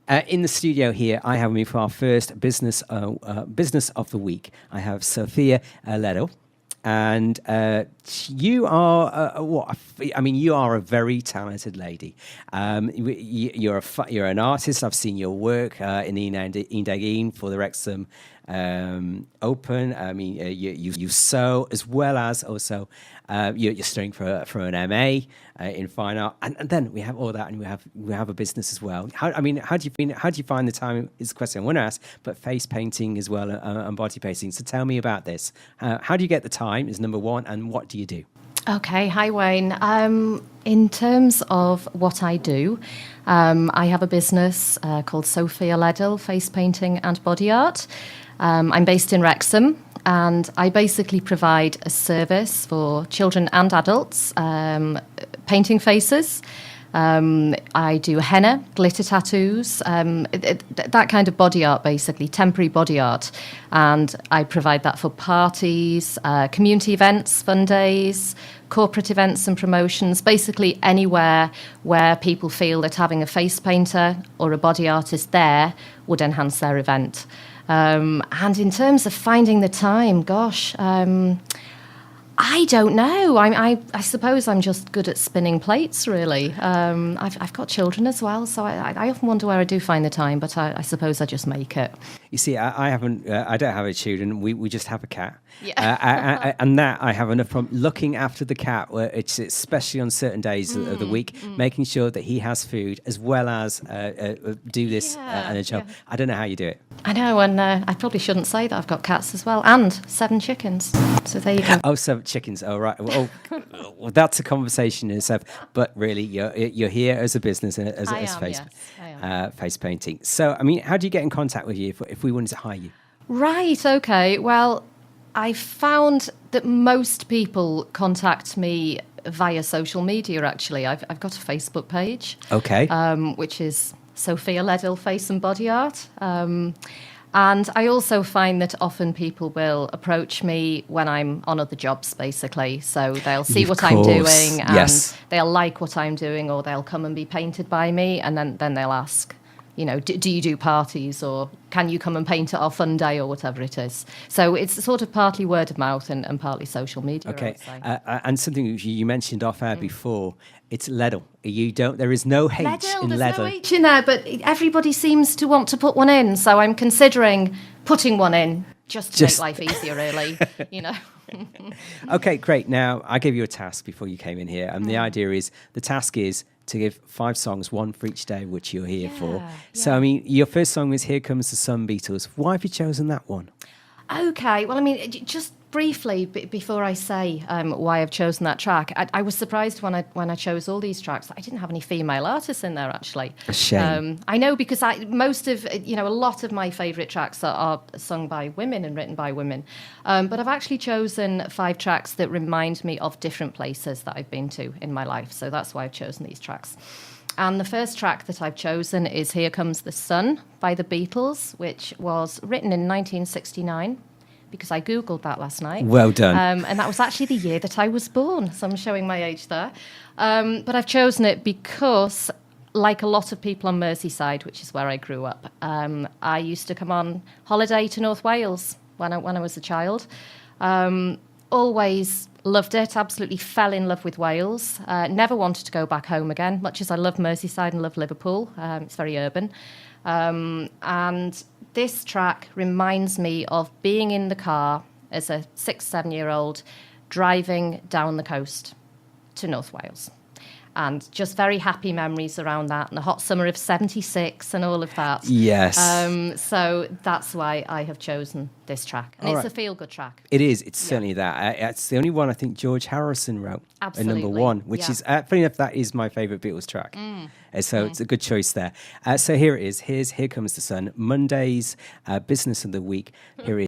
In the studio here, I have me for our first business of the week. I have Sophia Leadill, and you are you are a very talented lady. You're an artist. I've seen your work in the Indagine for the Wrexham Open. I mean, you sew as well as also you're studying for an MA in fine art, and then we have all that, and we have a business as well. How do you find the time? Is the question I want to ask, but face painting as well and body painting. So tell me about this. How do you get the time? Is number one, and what do you do? Okay, hi Wayne. In terms of what I do, I have a business called Sophia Leadill, face painting and body art. I'm based in Wrexham, and I basically provide a service for children and adults, painting faces. I do henna, glitter tattoos, that kind of body art, basically, temporary body art. And I provide that for parties, community events, fun days, corporate events and promotions, basically anywhere where people feel that having a face painter or a body artist there would enhance their event. And in terms of finding the time, gosh, I don't know. I suppose I'm just good at spinning plates, really. I've got children as well, so I often wonder where I do find the time, but I suppose I just make it. You see, I haven't. I don't have a children. We just have a cat. Yeah. And that I have enough from looking after the cat. Where it's especially on certain days of the week, making sure that he has food as well as do this and a job. I don't know how you do it. I know, and I probably shouldn't say that I've got cats as well, and 7 chickens. So there you go. Oh, 7 chickens. Oh, right. Well, that's a conversation in itself. But really, you're here as a business and as face painting. So, I mean, how do you get in contact with you if we wanted to hire you? Right. Okay. Well, I found that most people contact me via social media. Actually, I've got a Facebook page. Okay. Which is Sophia Leadill Face and Body Art. And I also find that often people will approach me when I'm on other jobs, basically. So they'll see what I'm doing, and they'll like what I'm doing, or they'll come and be painted by me, and then they'll ask, you know, do you do parties, or can you come and paint at our fun day, or whatever it is. So it's sort of partly word of mouth and partly social media. Okay, and something you mentioned off air before, it's Leadill. There is no H in Leadill. There's no H in there, but everybody seems to want to put one in, so I'm considering putting one in just to make life easier, really, you know. Okay, great. Now, I gave you a task before you came in here, and the task is to give 5 songs, one for each day, which you're here for. So, I mean, your first song is Here Comes the Sun, Beatles. Why have you chosen that one? Okay, well, I mean, just briefly, before I say why I've chosen that track, I was surprised when I chose all these tracks that I didn't have any female artists in there, actually. A shame. I know, because a lot of my favourite tracks are sung by women and written by women. But I've actually chosen 5 tracks that remind me of different places that I've been to in my life. So that's why I've chosen these tracks. And the first track that I've chosen is Here Comes the Sun by the Beatles, which was written in 1969. Because I Googled that last night. Well done. And that was actually the year that I was born, so I'm showing my age there. But I've chosen it because, like a lot of people on Merseyside, which is where I grew up, I used to come on holiday to North Wales when I was a child. Always loved it, absolutely fell in love with Wales. Never wanted to go back home again, much as I love Merseyside and love Liverpool. It's very urban. And this track reminds me of being in the car as a 6-7-year-old driving down the coast to North Wales. And just very happy memories around that, and the hot summer of 76 and all of that. Yes. So that's why I have chosen this track. And it's a feel-good track. It is. It's certainly that. It's the only one I think George Harrison wrote. Absolutely. Number 1, which is, funny enough, that is my favourite Beatles track. So it's a good choice there. So here it is. Here Comes the Sun. Monday's business of the week. Here it is.